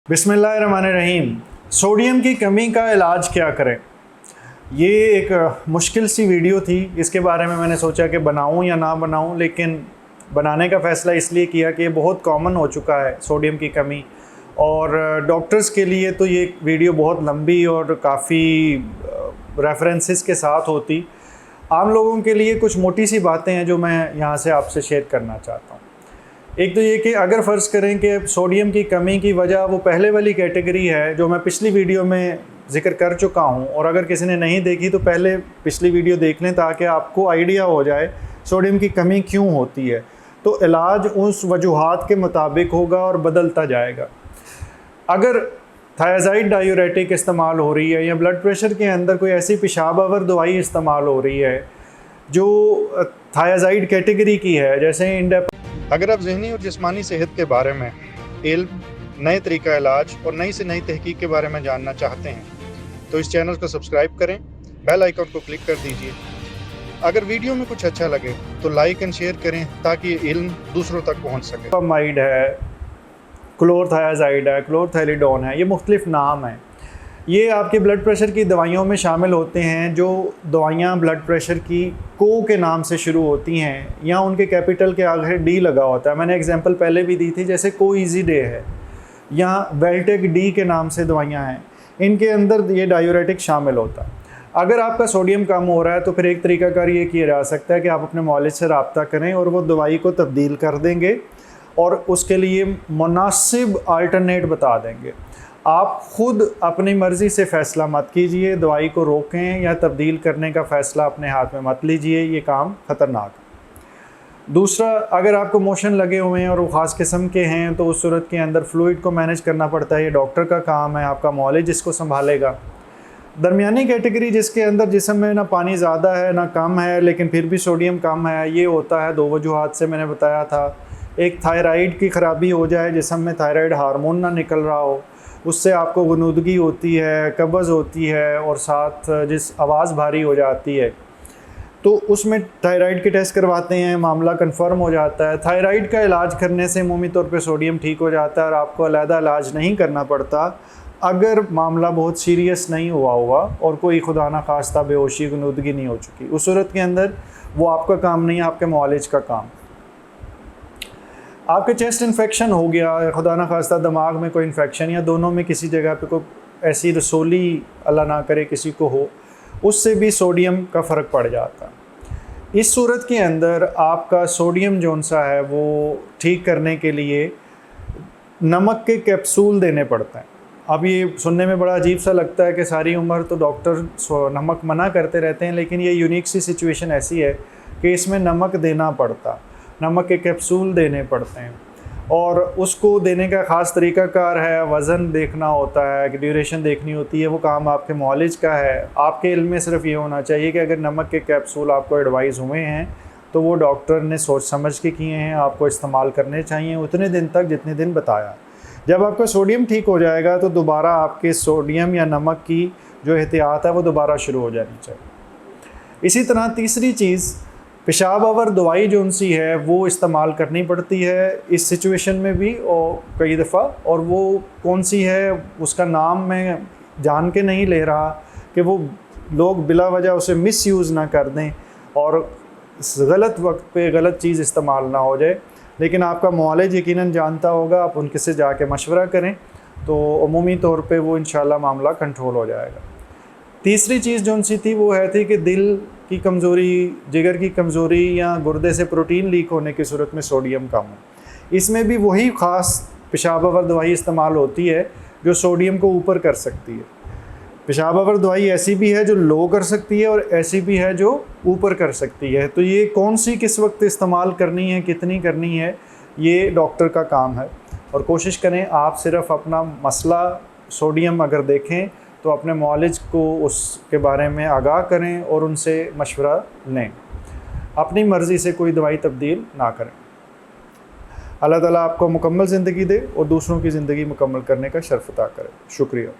बिस्मिल्लाहिर्रहमानिर्रहीम। सोडियम की कमी का इलाज क्या करें, ये एक मुश्किल सी वीडियो थी। इसके बारे में मैंने सोचा कि बनाऊं या ना बनाऊं, लेकिन बनाने का फ़ैसला इसलिए किया कि ये बहुत कॉमन हो चुका है सोडियम की कमी, और डॉक्टर्स के लिए तो ये वीडियो बहुत लंबी और काफ़ी रेफरेंसेस के साथ होती। आम लोगों के लिए कुछ मोटी सी बातें हैं जो मैं यहाँ से आपसे शेयर करना चाहता हूँ। एक तो ये कि अगर फ़र्ज़ करें कि सोडियम की कमी की वजह वो पहले वाली कैटेगरी है जो मैं पिछली वीडियो में ज़िक्र कर चुका हूँ, और अगर किसी ने नहीं देखी तो पहले पिछली वीडियो देख लें ताकि आपको आइडिया हो जाए सोडियम की कमी क्यों होती है। तो इलाज उस वजूहात के मुताबिक होगा और बदलता जाएगा। अगर थायराइड डायूरेटिक इस्तेमाल हो रही है या ब्लड प्रेशर के अंदर कोई ऐसी पेशाब आवर दवाई इस्तेमाल हो रही है जो थायराइड कैटेगरी की है, जैसे अगर आप ज़हनी और जिस्मानी सेहत के बारे में इल्म, नए तरीका इलाज और नई से नई तहकीक के बारे में जानना चाहते हैं तो इस चैनल को सब्सक्राइब करें, बेल आइकन को क्लिक कर दीजिए। अगर वीडियो में कुछ अच्छा लगे तो लाइक एंड शेयर करें ताकि ये इल्म दूसरों तक पहुंच सके। माइड है, क्लोरथायाजाइड है, क्लोरथैलिडोन है, ये मुख्तलिफ नाम हैं। ये आपके ब्लड प्रेशर की दवाइयों में शामिल होते हैं। जो दवाइयाँ ब्लड प्रेशर की को के नाम से शुरू होती हैं या उनके कैपिटल के आगे डी लगा होता है, मैंने एग्जांपल पहले भी दी थी, जैसे को ईजी डे है या वेल्टेक डी के नाम से दवाइयाँ हैं, इनके अंदर ये डायूरेटिक शामिल होता है। अगर आपका सोडियम कम हो रहा है तो फिर एक तरीकाकार ये किया जा सकता है कि आप अपने मौलिद से रब्ता करें और वो दवाई को तब्दील कर देंगे और उसके लिए मुनासिब अल्टरनेट बता देंगे। आप ख़ुद अपनी मर्ज़ी से फ़ैसला मत कीजिए, दवाई को रोकें या तब्दील करने का फ़ैसला अपने हाथ में मत लीजिए, ये काम ख़तरनाक है। दूसरा, अगर आपको मोशन लगे हुए हैं और वो ख़ास किस्म के हैं तो उस सूरत के अंदर फ्लूइड को मैनेज करना पड़ता है, ये डॉक्टर का काम है, आपका मौलिद जिसको संभालेगा। दरमियानी कैटेगरी जिसके अंदर जिस्म में ना पानी ज़्यादा है ना कम है लेकिन फिर भी सोडियम कम है, ये होता है दो वजूहात से मैंने बताया था। एक थायराइड की ख़राबी हो जाए, जिस्म में थायराइड हार्मोन ना निकल रहा हो, उससे आपको गुनूदगी होती है, कब्ज़ होती है और साथ जिस आवाज़ भारी हो जाती है, तो उसमें थायराइड के टेस्ट करवाते हैं, मामला कंफर्म हो जाता है। थायराइड का इलाज करने से अमूमी तौर पे सोडियम ठीक हो जाता है और आपको अलहदा इलाज नहीं करना पड़ता अगर मामला बहुत सीरियस नहीं हुआ हुआ और कोई खुदा ना खास्ता बेहोशी गुनूदगी नहीं हो चुकी। उस सूरत के अंदर वो आपका काम नहीं है, आपके मुआलिज का काम। आपके चेस्ट इन्फेक्शन हो गया, खुदा ना खास्ता दिमाग में कोई इन्फेक्शन या दोनों में किसी जगह पे कोई ऐसी रसोली अल्लाह ना करे किसी को हो, उससे भी सोडियम का फ़र्क पड़ जाता है। इस सूरत के अंदर आपका सोडियम जौन सा है वो ठीक करने के लिए नमक के कैप्सूल देने पड़ते हैं। अब ये सुनने में बड़ा अजीब सा लगता है कि सारी उम्र तो डॉक्टर नमक मना करते रहते हैं, लेकिन ये यूनिक सी सिचुएशन ऐसी है कि इसमें नमक देना पड़ता, नमक के कैप्सूल देने पड़ते हैं और उसको देने का ख़ास तरीक़ाकार है। वज़न देखना होता है, ड्यूरेशन देखनी होती है, वो काम आपके मौलिज का है। आपके इल्म में सिर्फ ये होना चाहिए कि अगर नमक के कैप्सूल आपको एडवाइस हुए हैं तो वो डॉक्टर ने सोच समझ के किए हैं, आपको इस्तेमाल करने चाहिए उतने दिन तक जितने दिन बताया। जब आपका सोडियम ठीक हो जाएगा तो दोबारा आपके सोडियम या नमक की जो एहतियात है वो दोबारा शुरू हो जानी चाहिए। इसी तरह तीसरी चीज़, पेशाब आवर दवाई जो उनसी है वो इस्तेमाल करनी पड़ती है इस सिचुएशन में भी और कई दफ़ा, और वो कौन सी है उसका नाम मैं जान के नहीं ले रहा कि वो लोग बिला वजह उसे मिसयूज़ ना कर दें और गलत वक्त पे गलत चीज़ इस्तेमाल ना हो जाए, लेकिन आपका मुआलिज यकीनन जानता होगा। आप उनके से जाके मशवरा करें तो अमूमी तौर पे वो इंशाल्लाह मामला कंट्रोल हो जाएगा। तीसरी चीज़ जो उनसी थी वो है थी कि दिल की कमज़ोरी, जिगर की कमज़ोरी या गुर्दे से प्रोटीन लीक होने की सूरत में सोडियम कम हो। इसमें भी वही ख़ास पेशाब आवर दवाई इस्तेमाल होती है जो सोडियम को ऊपर कर सकती है। पेशाब आवर दवाई ऐसी भी है जो लो कर सकती है और ऐसी भी है जो ऊपर कर सकती है। तो ये कौन सी किस वक्त इस्तेमाल करनी है, कितनी करनी है, ये डॉक्टर का काम है। और कोशिश करें आप सिर्फ अपना मसला सोडियम अगर देखें तो अपने मौलिज को उसके बारे में आगाह करें और उनसे मशवरा लें। अपनी मर्ज़ी से कोई दवाई तब्दील ना करें। अल्लाह ताला आपको मुकम्मल ज़िंदगी दे और दूसरों की ज़िंदगी मुकम्मल करने का शर्फ अता करे। शुक्रिया।